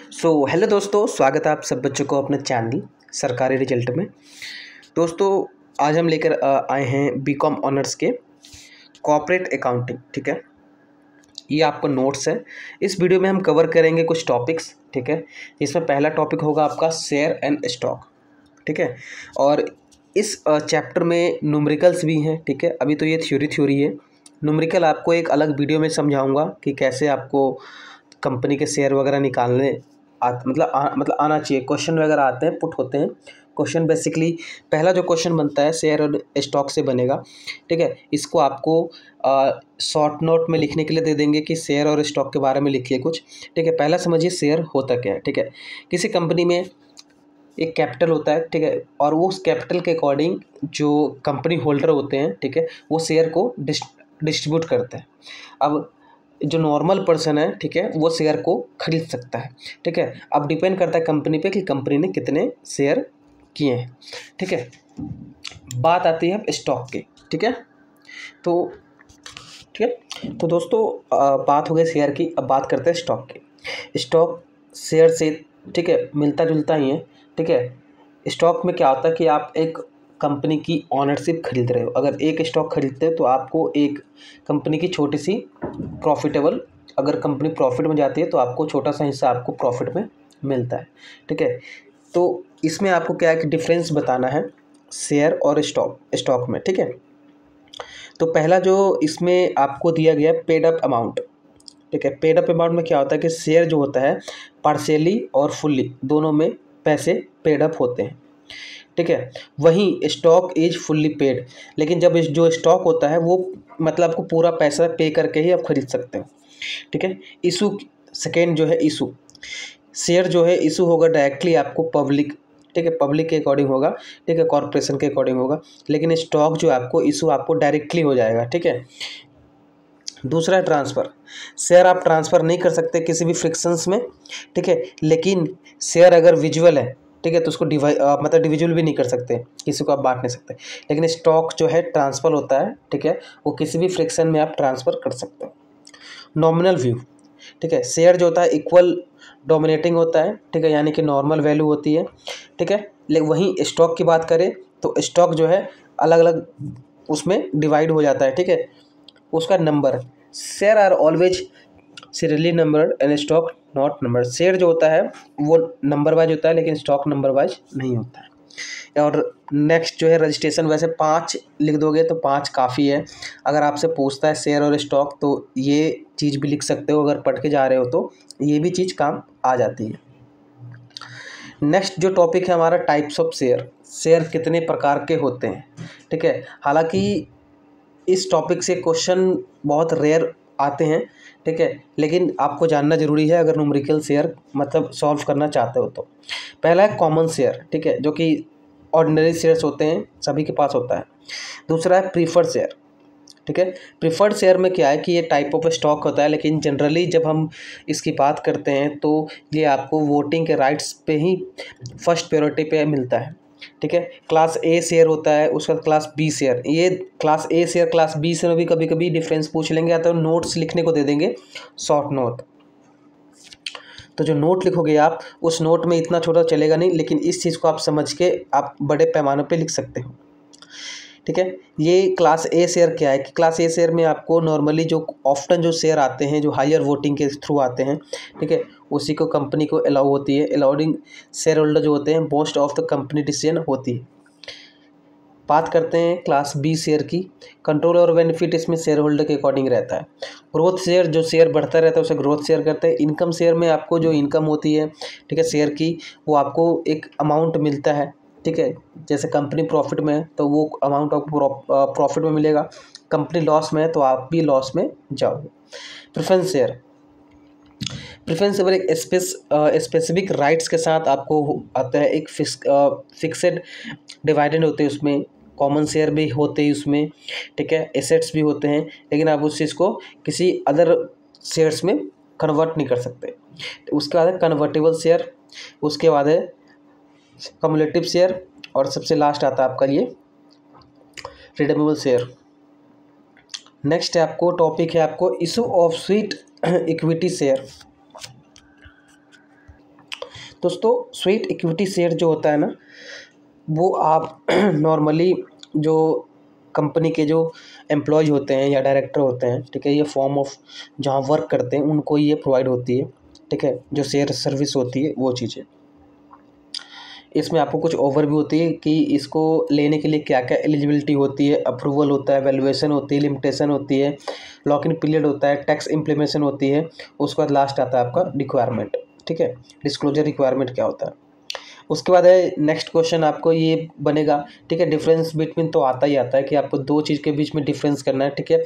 Hello दोस्तों, स्वागत है आप सब बच्चों को अपने चैनल सरकारी रिजल्ट में। दोस्तों, आज हम लेकर आए हैं बीकॉम ऑनर्स के कॉर्पोरेट अकाउंटिंग। ठीक है, ये आपका नोट्स है। इस वीडियो में हम कवर करेंगे कुछ टॉपिक्स। ठीक है, इसमें पहला टॉपिक होगा आपका शेयर एंड स्टॉक। ठीक है, और इस चैप्टर में न्यूमेरिकल्स भी हैं। ठीक है, अभी तो ये थ्योरी है। न्यूमेरिकल आपको एक अलग वीडियो में समझाऊंगा कि कैसे आपको कंपनी के शेयर वगैरह निकालने मतलब आना चाहिए। क्वेश्चन वगैरह आते हैं, पुट होते हैं क्वेश्चन। बेसिकली पहला जो क्वेश्चन बनता है शेयर और स्टॉक से बनेगा। ठीक है, इसको आपको शॉर्ट नोट में लिखने के लिए दे देंगे कि शेयर और स्टॉक के बारे में लिखिए कुछ। ठीक है, पहला समझिए शेयर होता क्या है। ठीक है, किसी कंपनी में एक कैपिटल होता है। ठीक है, और वो उस कैपिटल के अकॉर्डिंग जो कंपनी होल्डर होते हैं, ठीक है, वो शेयर को डिस्ट्रीब्यूट करते हैं। अब जो नॉर्मल पर्सन है, ठीक है, वो शेयर को खरीद सकता है। ठीक है, अब डिपेंड करता है कंपनी पे कि कंपनी ने कितने शेयर किए हैं। ठीक है, बात आती है अब स्टॉक की। ठीक है, तो ठीक है, तो दोस्तों बात हो गई शेयर की, अब बात करते हैं स्टॉक की। स्टॉक शेयर से, ठीक है, मिलता जुलता ही है। ठीक है, स्टॉक में क्या होता है कि आप एक कंपनी की ऑनरशिप खरीद रहे हो। अगर एक स्टॉक खरीदते हो तो आपको एक कंपनी की छोटी सी प्रॉफिटेबल, अगर कंपनी प्रॉफिट में जाती है तो आपको छोटा सा हिस्सा आपको प्रॉफिट में मिलता है। ठीक है, तो इसमें आपको क्या है कि डिफरेंस बताना है शेयर और स्टॉक में। ठीक है, तो पहला जो इसमें आपको दिया गया पेड अप अमाउंट। ठीक है, पेड अप अमाउंट में क्या होता है कि शेयर जो होता है पार्शियली और फुल्ली दोनों में पैसे पेड अप होते हैं। ठीक है, वहीं स्टॉक इज फुल्ली पेड, लेकिन जब जो स्टॉक होता है वो मतलब आपको पूरा पैसा पे करके ही आप खरीद सकते हो। ठीक है, इशू सेकेंड जो है इशू, शेयर जो है इशू होगा डायरेक्टली आपको पब्लिक। ठीक है, पब्लिक के अकॉर्डिंग होगा। ठीक है, कॉर्पोरेशन के अकॉर्डिंग होगा। लेकिन स्टॉक जो आपको इशू आपको डायरेक्टली हो जाएगा। ठीक है, दूसरा है ट्रांसफ़र। शेयर आप ट्रांसफ़र नहीं कर सकते किसी भी फ्रिक्शंस में। ठीक है, लेकिन शेयर अगर विजुअल है, ठीक है, तो उसको मतलब डिविजुअल भी नहीं कर सकते, किसी को आप बांट नहीं सकते। लेकिन स्टॉक जो है ट्रांसफ़र होता है। ठीक है, वो किसी भी फ्रिक्शन में आप ट्रांसफ़र कर सकते हो। नॉमिनल व्यू, ठीक है, शेयर जो होता है इक्वल डोमिनेटिंग होता है। ठीक है, यानी कि नॉर्मल वैल्यू होती है। ठीक है, लेकिन वहीं स्टॉक की बात करें तो स्टॉक जो है अलग अलग उसमें डिवाइड हो जाता है। ठीक है, उसका number, share are always serially numbered and stock not number. Share जो होता है वो नंबर वाइज होता है, लेकिन स्टॉक नंबर वाइज नहीं होता है। और नेक्स्ट जो है रजिस्ट्रेशन, वैसे 5 लिख दोगे तो 5 काफ़ी है। अगर आपसे पूछता है शेयर और स्टॉक तो ये चीज़ भी लिख सकते हो, अगर पढ़ के जा रहे हो तो ये भी चीज़ काम आ जाती है। नेक्स्ट जो टॉपिक है हमारा टाइप्स ऑफ शेयर, शेयर कितने प्रकार के होते हैं। ठीक है, हालांकि इस टॉपिक से क्वेश्चन बहुत रेयर आते हैं। ठीक है, लेकिन आपको जानना जरूरी है अगर न्यूमेरिकल शेयर मतलब सॉल्व करना चाहते हो तो। पहला है कॉमन शेयर, ठीक है, जो कि ऑर्डिनरी शेयर्स होते हैं, सभी के पास होता है। दूसरा है प्रीफर्ड शेयर। ठीक है, प्रीफर्ड शेयर में क्या है कि ये टाइप ऑफ स्टॉक होता है, लेकिन जनरली जब हम इसकी बात करते हैं तो ये आपको वोटिंग के राइट्स पे ही फर्स्ट प्रायोरिटी पे मिलता है। ठीक है, क्लास ए शेयर होता है, उसका क्लास बी शेयर। ये class A share class B share में भी कभी कभी डिफरेंस पूछ लेंगे, या तो नोट्स लिखने को दे देंगे, शॉर्ट नोट। तो जो नोट लिखोगे आप उस नोट में इतना छोटा चलेगा नहीं, लेकिन इस चीज़ को आप समझ के आप बड़े पैमाने पे लिख सकते हो। ठीक है, ये क्लास ए शेयर क्या है कि क्लास ए शेयर में आपको नॉर्मली जो ऑफ्टन जो शेयर आते हैं जो हायर वोटिंग के थ्रू आते हैं, ठीक है, उसी को कंपनी को अलाउ होती है। अलाउडिंग शेयर होल्डर जो होते हैं most of the company decision होती है। बात करते हैं क्लास बी शेयर की। कंट्रोल और बेनिफिट इसमें शेयर होल्डर के अकॉर्डिंग रहता है। ग्रोथ शेयर, जो शेयर बढ़ता रहता है उसे ग्रोथ शेयर करते हैं। इनकम शेयर में आपको जो इनकम होती है, ठीक है, शेयर की, वो आपको एक अमाउंट मिलता है। ठीक है, जैसे कंपनी प्रॉफिट में है तो वो अमाउंट आपको प्रॉफिट में मिलेगा। कंपनी लॉस में है तो आप भी लॉस में जाओगे। प्रेफरेंस शेयर, प्रेफरेंस शेयर एक स्पेसिफिक राइट्स के साथ आपको आता है। एक फिक्सेड डिवाइडेंड होते हैं उसमें, कॉमन शेयर भी होते हैं उसमें। ठीक है, एसेट्स भी होते हैं, लेकिन आप उस चीज़ को किसी अदर शेयर्स में कन्वर्ट नहीं कर सकते। तो उसके बाद है कन्वर्टेबल शेयर, उसके बाद है कम्युलेटिव शेयर, और सबसे लास्ट आता है आपका ये रिडीमेबल शेयर। नेक्स्ट है आपको टॉपिक है आपको issue of sweet equity share. दोस्तों स्वेट इक्विटी शेयर जो होता है ना, वो आप नॉर्मली जो कंपनी के जो एम्प्लॉय होते हैं या डायरेक्टर होते हैं, ठीक है, ये फॉर्म ऑफ जहाँ वर्क करते हैं उनको ये प्रोवाइड होती है, ठीक है, जो शेयर सर्विस होती है वो चीज़ें। इसमें आपको कुछ ओवरव्यू होती है कि इसको लेने के लिए क्या क्या एलिजिबिलिटी होती है, अप्रूवल होता है, वैल्यूएशन होती है, लिमिटेशन होती है, लॉक इन पीरियड होता है, टैक्स इम्प्लीमेशन होती है, उसके बाद लास्ट आता है आपका रिक्वायरमेंट, ठीक है, डिस्क्लोजर रिक्वायरमेंट क्या होता है। उसके बाद है नेक्स्ट क्वेश्चन आपको ये बनेगा, ठीक है, डिफरेंस बिटवीन तो आता ही आता है कि आपको दो चीज़ के बीच में डिफरेंस करना है, ठीक है,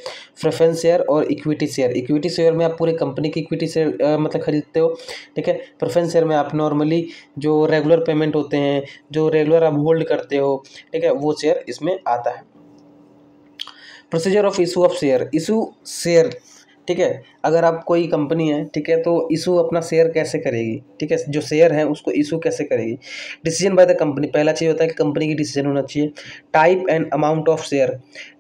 प्रेफरेंस शेयर और इक्विटी शेयर। इक्विटी शेयर में आप पूरे कंपनी की इक्विटी शेयर मतलब खरीदते हो, ठीक है। प्रेफरेंस शेयर में आप नॉर्मली जो रेगुलर पेमेंट होते हैं, जो रेगुलर आप होल्ड करते हो, ठीक है, वो शेयर इसमें आता है। Procedure of issue of share, issue share, ठीक है, अगर आप कोई कंपनी है, ठीक है, तो इशू अपना शेयर कैसे करेगी, ठीक है, जो शेयर है उसको इशू कैसे करेगी। डिसीजन बाय द कंपनी, पहला चीज़ होता है कि कंपनी की डिसीजन होना चाहिए। Type and amount of share,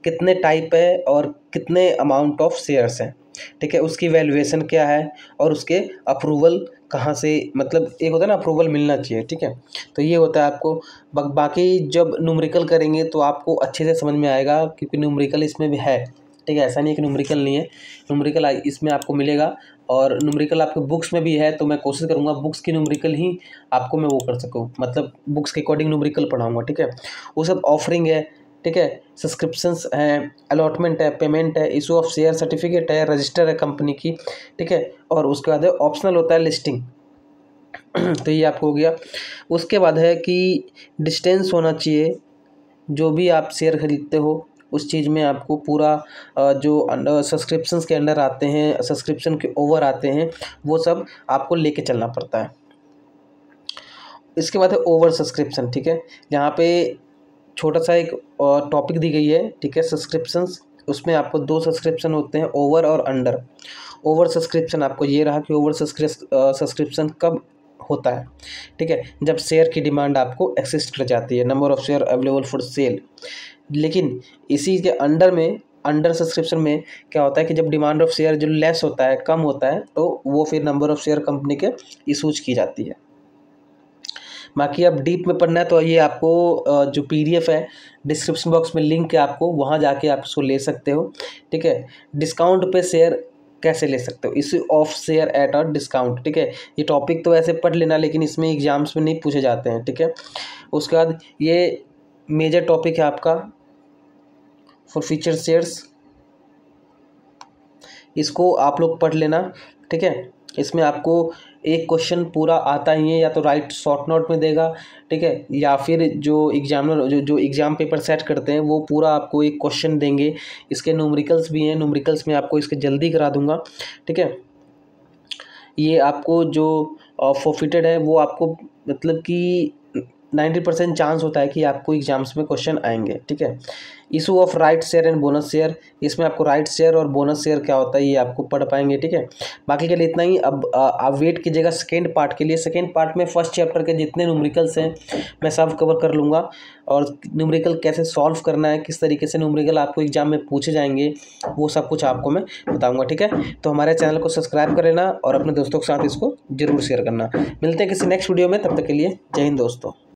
कितने टाइप है और कितने अमाउंट ऑफ शेयर्स हैं, ठीक है, उसकी वैल्यूएशन क्या है और उसके अप्रूवल कहाँ से, मतलब एक होता है ना अप्रूवल मिलना चाहिए, ठीक है। तो ये होता है आपको। बाकी जब न्यूमेरिकल करेंगे तो आपको अच्छे से समझ में आएगा, क्योंकि न्यूमेरिकल इसमें भी है, ठीक है, ऐसा नहीं है कि न्यूमेरिकल नहीं है, न्यूमेरिकल इसमें आपको मिलेगा और न्यूमेरिकल आपके बुक्स में भी है। तो मैं कोशिश करूँगा बुक्स की न्यूमेरिकल ही आपको मैं वो कर सकूँ, मतलब बुक्स के अकॉर्डिंग न्यूमेरिकल पढ़ाऊँगा, ठीक है। वो सब ऑफरिंग है, ठीक है, सब्सक्रिप्शंस हैं, अलॉटमेंट है, पेमेंट है, इशू ऑफ शेयर सर्टिफिकेट है, रजिस्टर है कंपनी की, ठीक है, और उसके बाद है ऑप्शनल होता है लिस्टिंग। तो ये आपको हो गया। उसके बाद है कि डिस्टेंस होना चाहिए, जो भी आप शेयर खरीदते हो उस चीज़ में आपको पूरा जो सब्सक्रिप्शंस के अंडर आते हैं, सब्सक्रिप्शन के ओवर आते हैं, वो सब आपको लेके चलना पड़ता है। इसके बाद है ओवर सब्सक्रिप्शन, ठीक है, यहाँ पे छोटा सा एक टॉपिक दी गई है, ठीक है, सब्सक्रिप्शंस, उसमें आपको दो सब्सक्रिप्शन होते हैं, ओवर और अंडर। ओवर सब्सक्रिप्शन आपको ये रहा कि ओवर सब्सक्रिप्शन कब होता है, ठीक है, जब शेयर की डिमांड आपको एक्सिस्ट कर जाती है, number of share available for sale. लेकिन इसी के अंडर में, अंडर सब्सक्रिप्शन में क्या होता है कि जब डिमांड ऑफ शेयर जो लेस होता है, कम होता है, तो वो फिर नंबर ऑफ शेयर कंपनी के इशूज की जाती है। बाकी अब डीप में पढ़ना है तो ये आपको जो PDF है डिस्क्रिप्शन बॉक्स में लिंक है, आपको वहाँ जाके आप इसको ले सकते हो, ठीक है। डिस्काउंट पे शेयर कैसे ले सकते हो, issue of share at a discount, ठीक है, ये टॉपिक तो ऐसे पढ़ लेना, लेकिन इसमें एग्जाम्स में नहीं पूछे जाते हैं, ठीक है। उसके बाद ये मेजर टॉपिक है आपका फॉर फ्यूचर शेयर्स, इसको आप लोग पढ़ लेना, ठीक है। इसमें आपको एक क्वेश्चन पूरा आता ही है, या तो राइट शॉर्ट नोट में देगा, ठीक है, या फिर जो एग्जामिनर जो एग्ज़ाम पेपर सेट करते हैं वो पूरा आपको एक क्वेश्चन देंगे। इसके न्यूमेरिकल्स भी हैं, न्यूमेरिकल्स में आपको इसके जल्दी करा दूंगा, ठीक है। ये आपको जो फॉरफिटेड है वो आपको मतलब कि 90% चांस होता है कि आपको एग्जाम्स में क्वेश्चन आएंगे, ठीक है। Issue of right share and bonus share, इसमें आपको राइट शेयर और बोनस शेयर क्या होता है ये आपको पढ़ पाएंगे, ठीक है। बाकी के लिए इतना ही। अब आप वेट कीजिएगा सेकेंड पार्ट के लिए। सेकेंड पार्ट में फर्स्ट चैप्टर के जितने न्यूमेरिकल्स हैं मैं सब कवर कर लूँगा, और न्यूमेरिकल कैसे सॉल्व करना है, किस तरीके से न्यूमेरिकल आपको एग्जाम में पूछे जाएंगे, वो सब कुछ आपको मैं बताऊँगा, ठीक है। तो हमारे चैनल को सब्सक्राइब कर लेना और अपने दोस्तों के साथ इसको जरूर शेयर करना। मिलते हैं किसी नेक्स्ट वीडियो में, तब तक के लिए जय हिंद दोस्तों।